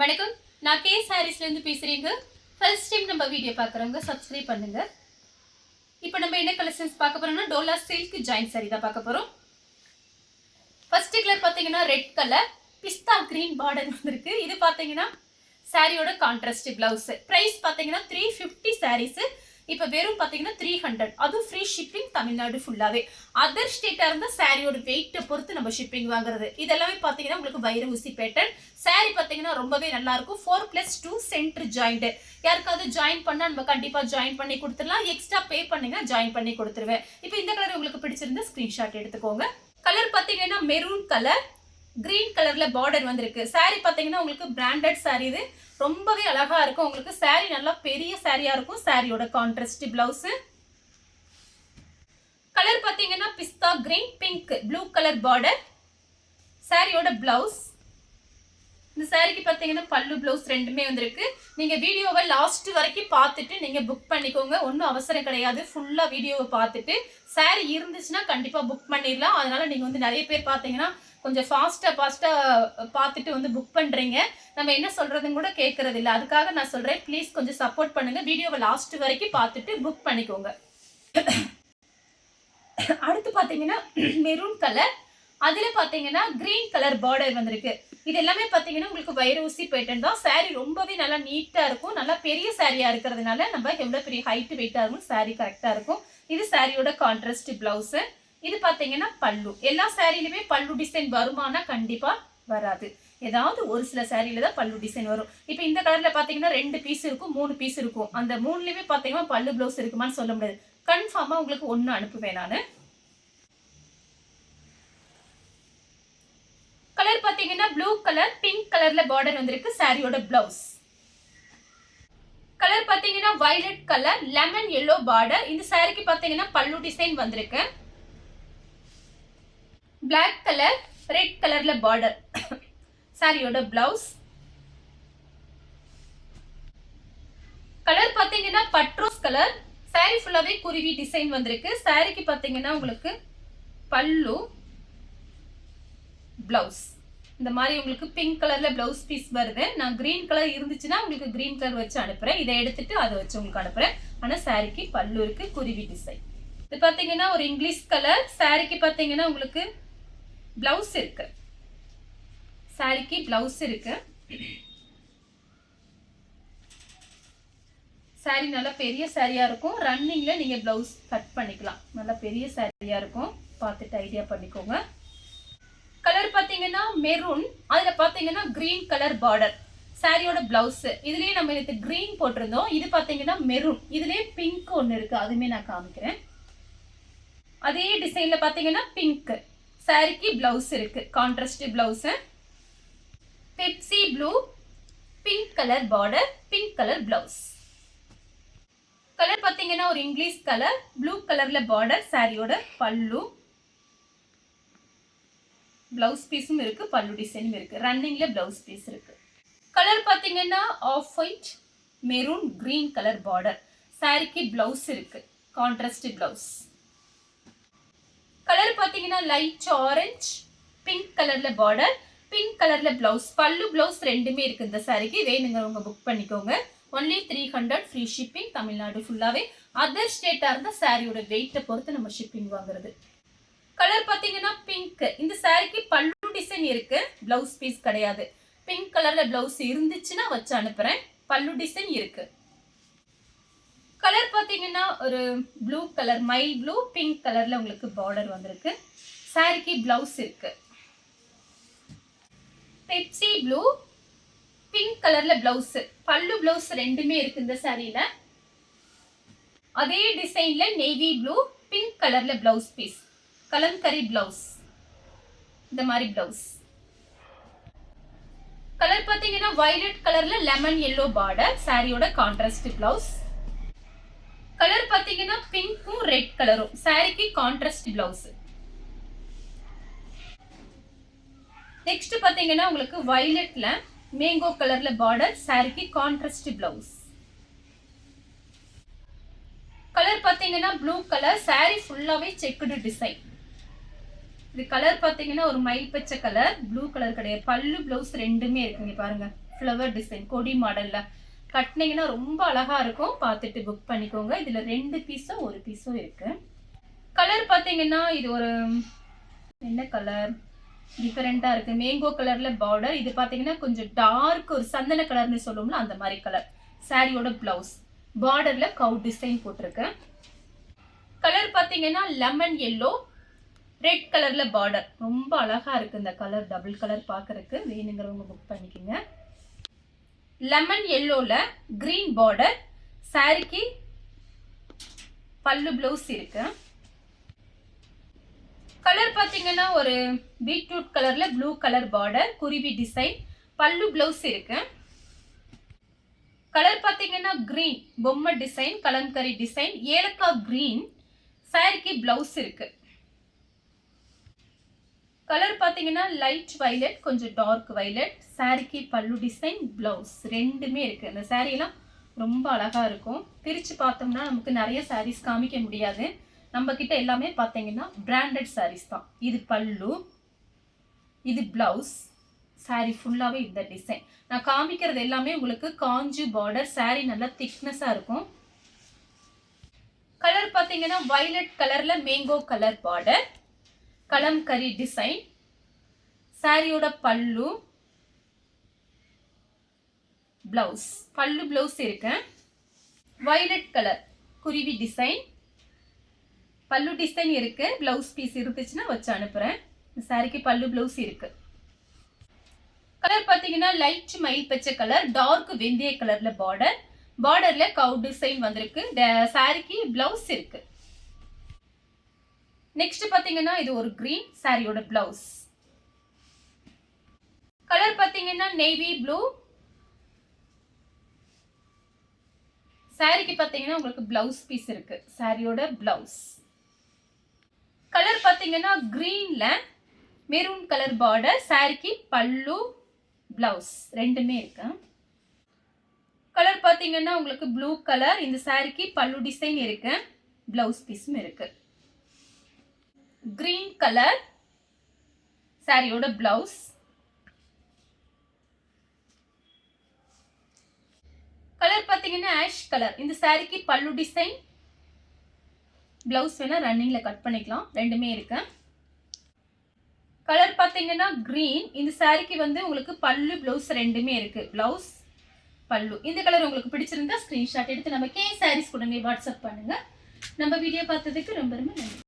வணக்கம். நான் கே சாரீஸ்ல இருந்து பேசுறேங்க. ஃபர்ஸ்ட் டைம் நம்ம வீடியோ பார்க்குறவங்க சப்ஸ்கிரைப் பண்ணுங்க. இப்போ நம்ம என்ன கலெக்ஷன்ஸ் பார்க்க போறோம்னா டோலா சில்க் ஜாயின் சாரி தான் பார்க்க போறோம். ஃபர்ஸ்ட் கலர் பார்த்தீங்கன்னா ரெட் கலர் பிஸ்தா கிரீன் பார்டர் வந்திருக்கு. இது பார்த்தீங்கன்னா சாரியோட கான்ட்ராஸ்ட் பிளவுஸ். பிரைஸ் பார்த்தீங்கன்னா 350 சாரீஸ். இப்போ வெறும் பார்த்தீங்கன்னா 300. அதுவும் ஃப்ரீ ஷிப்பிங் தமிழ்நாடு ஃபுல்லாவே. அதர் ஸ்டேட்டா இருந்தா சாரியோட வெயிட்டை பொறுத்து நம்ம ஷிப்பிங் வாங்குறது. இதெல்லாமே பார்த்தீங்கன்னா உங்களுக்கு வைர ஊசி பேட்டர்ன். சாரி பார்த்தீங்கன்னா ரொம்பவே நல்லா இருக்கும். 4+2 சென்டர் ஜாயிண்ட். யாருக்காவது ஜாயின் பண்ணா நம்ம கண்டிப்பா ஜாயின் பண்ணி கொடுத்துடலாம். எக்ஸ்ட்ரா பே பண்ணீங்கன்னா ஜாயின் பண்ணி கொடுத்துருவேன். இப்போ இந்த கலர் உங்களுக்கு பிடிச்சிருந்தா ஸ்கிரீன்ஷாட் எடுத்துக்கோங்க. கலர் பார்த்தீங்கன்னா மெரூன் கலர் கிரீன் கலர்ல பார்டர் வந்திருக்கு. சாரி பார்த்தீங்கன்னா உங்களுக்கு பிராண்டட் சாரி. இது ரொம்பவே அழகா இருக்கும். உங்களுக்கு சாரி நல்லா பெரிய சாரியா இருக்கும். சாரியோட கான்ட்ராஸ்ட் பிளவுஸ். கலர் பார்த்தீங்கன்னா பிஸ்தா green pink blue colour border. சாரியோட பிளவுஸ். இந்த சாரிக்கு பார்த்தீங்கன்னா பல்லு பிளவுஸ் ரெண்டுமே வந்திருக்கு. நீங்க வீடியோவை லாஸ்ட் வரைக்கும் பார்த்துட்டு நீங்க புக் பண்ணிக்கோங்க. ஒன்றும் அவசரம் கிடையாது. ஃபுல்லா வீடியோவை பார்த்துட்டு சாரி இருந்துச்சுன்னா கண்டிப்பா புக் பண்ணிடலாம். அதனால நீங்க வந்து நிறைய பேர் பார்த்தீங்கன்னா கொஞ்சம் ஃபாஸ்டா பார்த்துட்டு புக் பண்றீங்க. நம்ம என்ன சொல்றதுன்னு கூட கேட்கறது இல்லை. அதுக்காக நான் சொல்றேன், ப்ளீஸ் கொஞ்சம் சப்போர்ட் பண்ணுங்க. வீடியோவை லாஸ்ட் வரைக்கும் பார்த்துட்டு புக் பண்ணிக்கோங்க. அடுத்து பார்த்தீங்கன்னா மெரூன் கலர், அதுல பார்த்தீங்கன்னா கிரீன் கலர் பார்டர் வந்திருக்கு. இது எல்லாமே பார்த்தீங்கன்னா உங்களுக்கு வைர ஊசி பேட்டர்ன் தான். சாரி ரொம்பவே நல்லா நீட்டா இருக்கும். நல்லா பெரிய சாரியா இருக்கிறதுனால நம்ம எவ்வளவு பெரிய ஹைட் வெயிட்டா இருக்கும் சாரி கரெக்டா இருக்கும். இது சாரியோட கான்ட்ராஸ்ட் பிளவுஸ். இது பார்த்தீங்கன்னா பல்லு. எல்லா சாரிலுமே பல்லு டிசைன் வருமானா கண்டிப்பா வராது. ஏதாவது ஒரு சில சாரியில தான் பல்லு டிசைன் வரும். இப்போ இந்த கலர்ல பார்த்தீங்கன்னா 2 பீஸ் இருக்கும், 3 பீஸ் இருக்கும். அந்த 3லயுமே பார்த்தீங்கன்னா பல்லு பிளவுஸ் இருக்குமான்னு சொல்ல முடியாது. கன்ஃபார்மா உங்களுக்கு ஒன்று அனுப்புவேன் நான். கலர் பார்த்தீங்கன்னா ப்ளூ கலர் பிங்க் கலர்ல பார்டர் வந்திருக்கு. சாரியோட பிளவுஸ். கலர் பார்த்தீங்கன்னா violet colour lemon yellow border. இந்த சாரிக்கு பார்த்தீங்கன்னா பல்லு டிசைன் வந்திருக்கு. பிளாக் கலர் ரெட் கலர்ல பார்டர். சாரியோட பிளவுஸ். கலர் பாத்தீங்கன்னா பட்ரோஸ் கலர். சாரி ஃபுல்லாவே குருவி டிசைன் வந்திருக்கு. சாரிக்கு பாத்தீங்கன்னா உங்களுக்கு பல்லு பிளவுஸ். இந்த மாதிரி உங்களுக்கு பிங்க் கலர்ல பிளவுஸ் பீஸ் வருது. நான் கிரீன் கலர் இருந்துச்சுன்னா உங்களுக்கு கிரீன் கலர் வச்சு அனுப்புறேன். இதை எடுத்துட்டு அதை வச்சு உங்களுக்கு அனுப்புறேன். ஆனா சாரிக்கு பல்லு இருக்கு, குருவி டிசைன். இது பாத்தீங்கன்னா ஒரு இங்கிலீஷ் கலர். சாரிக்கு பாத்தீங்கன்னா உங்களுக்கு பிளவுஸ் இருக்கு. சாரிக்கு பிளவுஸ் இருக்கு. சாரி நல்லா பெரிய சாரியா இருக்கும். ரன்னிங்ல நீங்க பிளவுஸ் கட் பண்ணிக்கலாம். நல்லா பெரிய சாரியா இருக்கும். பார்த்துட்டு ஐடியா பண்ணிக்கோங்க. கலர் பாத்தீங்கன்னா மெரூன், அதுல பாத்தீங்கன்னா கிரீன் கலர் பார்டர். சாரியோட பிளவுஸ். இதுலயே நம்ம இது கிரீன் போட்டிருந்தோம். இது பாத்தீங்கன்னா மெரூன். இதுலயே பிங்க் ஒன்னு இருக்கு. அதுமே நான் காமிக்கிறேன். அதே டிசைன்ல பாத்தீங்கன்னா பிங்க். சாரிக்கு பிளவுஸ் இருக்கு. Contrast blouse. Pepsi blue pink colour border, pink colour blouse. Colour பாத்தீங்கன்னா ஒரு இங்கிலீஷ் கலர் ப்ளூ கலர்ல பார்டர். சாரியோட பல்லு பிளவுஸ் பீஸும் இருக்கு, பல்லு டிசைனும் இருக்கு. ரன்னிங்ல பிளவுஸ் பீஸ் இருக்கு. கலர் பாத்தீங்கன்னா off white maroon green colour border. சாரிக்கு பிளவுஸ் இருக்கு, கான்ட்ராஸ்ட் பிளவுஸ். கலர் பாத்தீங்கன்னா லைட் ஆரஞ்சு பிங்க் கலர்ல பார்டர், பிங்க் கலர்ல பிளவுஸ். பல்லு பிளவுஸ் ரெண்டுமே இருக்கு. இந்த சாரிக்கு வேணுங்கிறவங்க புக் பண்ணிக்கோங்க. ஒன்லி 300 ஃப்ரீ ஷிப்பிங் தமிழ்நாடு ஃபுல்லாவே. அதர் ஸ்டேட்டா இருந்தா சாரியோட வெயிட்டை பொறுத்து நம்ம ஷிப்பிங் வாங்குறது. கலர் பாத்தீங்கன்னா பிங்க். இந்த சாரிக்கு பல்லு டிசைன் இருக்கு, பிளவுஸ் பீஸ் கிடையாது. பிங்க் கலர்ல பிளவுஸ் இருந்துச்சுன்னா வச்சு அனுப்புறேன். பல்லு டிசைன் இருக்கு. கலர் பாத்தீங்கன்னா ஒரு blue colour mile blue pink கலர்ல உங்களுக்கு பார்டர் வந்திருக்கு. சாரிக்கு பிளவுஸ் இருக்கு. பெப்சி ப்ளூ பிங்க் கலர்ல பிளவுஸ். பல்லு பிளவுஸ் ரெண்டுமே இருக்கு இந்த சாரியில. அதே டிசைன்ல நேவி ப்ளூ பிங்க் கலர்ல பிளவுஸ் பீஸ். கலம்கரி பிளவுஸ். இந்த மாதிரி பிளவுஸ். கலர் பாத்தீங்கன்னா வயலட் கலர்ல லெமன் எல்லோ பார்டர். சாரியோட கான்ட்ராஸ்ட் பிளவுஸ். கலர் பாத்தீங்கன்னா பிங்க்கும் ரெட் கலரும். சாரிக்கு கான்ட்ராஸ்ட் பிளவுஸ். நெக்ஸ்ட் பாத்தீங்கன்னா உங்களுக்கு வயலட்ல மேங்கோ கலர்ல பார்டர். சாரிக்கு கான்ட்ராஸ்ட் பிளவுஸ். கலர் பாத்தீங்கன்னா ப்ளூ கலர். சாரி ஃபுல்லாவே செக்குடு டிசைன். இது கலர் பாத்தீங்கன்னா ஒரு மயில் பச்சை கலர், ப்ளூ கலர் கிடையாது. பல்லு பிளவுஸ் ரெண்டுமே இருக்குங்க பாருங்க. ஃப்ளவர் டிசைன் கொடி மாடல்ல கட்டினீங்கன்னா ரொம்ப அழகா இருக்கும். பார்த்துட்டு புக் பண்ணிக்கோங்க. இதுல 2 பீஸோ 1 பீஸோ இருக்கு. கலர் பார்த்தீங்கன்னா இது ஒரு என்ன கலர் டிஃபரெண்டா இருக்கு. மேங்கோ கலர்ல பார்டர். இது பார்த்தீங்கன்னா கொஞ்சம் டார்க் ஒரு சந்தன கலர்னு சொல்லுவோம்ல அந்த மாதிரி கலர். சாரியோட பிளவுஸ் பார்டர்ல கவு டிசைன் போட்டிருக்கு. கலர் பார்த்தீங்கன்னா லெமன் எல்லோ ரெட் கலர்ல பார்டர். ரொம்ப அழகா இருக்கு இந்த கலர். டபுள் கலர் பார்க்கறதுக்கு. வேணுங்கிறவங்க புக் பண்ணிக்கோங்க. லெமன் எல்லோல கிரீன் பார்டர். சாரிக்கு பல்லு பிளவுஸ் இருக்கு. கலர் பார்த்தீங்கன்னா ஒரு பீட்ரூட் கலர்ல ப்ளூ கலர் பார்டர் குருவி டிசைன். பல்லு பிளவுஸ் இருக்கு. கலர் பார்த்தீங்கன்னா கிரீன் பொம்மை டிசைன் கலம்கரி டிசைன் ஏலக்காய் கிரீன். சாரிக்கு பிளவுஸ் இருக்கு. கலர் பார்த்தீங்கன்னா லைட் வைலட் கொஞ்சம் டார்க் வைலட். சாரிக்கு பல்லு டிசைன் பிளவுஸ் ரெண்டுமே இருக்கு. அந்த சாரியெல்லாம் ரொம்ப அழகா இருக்கும். பிரிச்சு பார்த்தோம்னா நமக்கு நிறைய சாரீஸ் காமிக்க முடியாது. நம்ம கிட்ட எல்லாமே பார்த்தீங்கன்னா பிராண்டட் சாரீஸ் தான். இது பல்லு, இது பிளவுஸ். சாரி ஃபுல்லாவே இந்த டிசைன். நான் காமிக்கிறது எல்லாமே உங்களுக்கு காஞ்சி பார்டர். சாரி நல்லா திக்னஸா இருக்கும். கலர் பார்த்தீங்கன்னா வைலட் கலர்ல mango colour border kalamkari design. சாரியோட பல்லு பிளவுஸ் பல்லு பிளவுஸ் இருக்கு. வைலட் கலர் குருவி டிசைன் பல்லு டிசைன் இருக்கு. பிளவுஸ் பீஸ் இருந்துச்சுன்னா வச்சு அனுப்புறேன். சாரிக்கு பல்லு பிளவுஸ் இருக்கு. கலர் பார்த்தீங்கன்னா லைட் மயில் பச்சை கலர் டார்க் வெந்தய கலர்ல பார்டர். பார்டர்ல கவு டிசைன் வந்திருக்கு. சாரிக்கு பிளவுஸ் இருக்கு. நெக்ஸ்ட் பாத்தீங்கன்னா இது ஒரு கிரீன். சாரியோட பிளவுஸ் கலர் பாத்தீங்கன்னா நேவி ப்ளூ. சாரிக்கு பாத்தீங்கன்னா உங்களுக்கு பிளவுஸ் பீஸ் இருக்கு. சாரியோட பிளவுஸ் கலர் பாத்தீங்கன்னா கிரீன்ல மெரூன் கலர் பார்டர். சாரிக்கு பல்லு பிளவுஸ் ரெண்டுமே இருக்கு. கலர் பாத்தீங்கன்னா உங்களுக்கு ப்ளூ கலர். இந்த சாரிக்கு பல்லு டிசைன் இருக்கு. பிளவுஸ் பீஸும் இருக்கு. கிரீன் கலர் சாரியோட பிளவுஸ். கலர் பாத்தீங்கன்னா ஆஷ் கலர். இந்த சாரிக்கு பல்லு டிசைன் பிளவுஸ் வேணா ரன்னிங்ல கட் பண்ணிக்கலாம். ரெண்டுமே இருக்கு. கலர் பாத்தீங்கன்னா கிரீன். இந்த சாரிக்கு வந்து உங்களுக்கு பல்லு பிளவுஸ் ரெண்டுமே இருக்கு. பிளவுஸ் பல்லு. இந்த கலர் உங்களுக்கு பிடிச்சிருந்தா ஸ்கிரீன்ஷாட் எடுத்து நம்ம கே சாரீஸ் உடனே வாட்ஸ்அப் பண்ணுங்க. நம்ம வீடியோ பார்த்ததுக்கு ரொம்ப ரொம்ப நன்றி.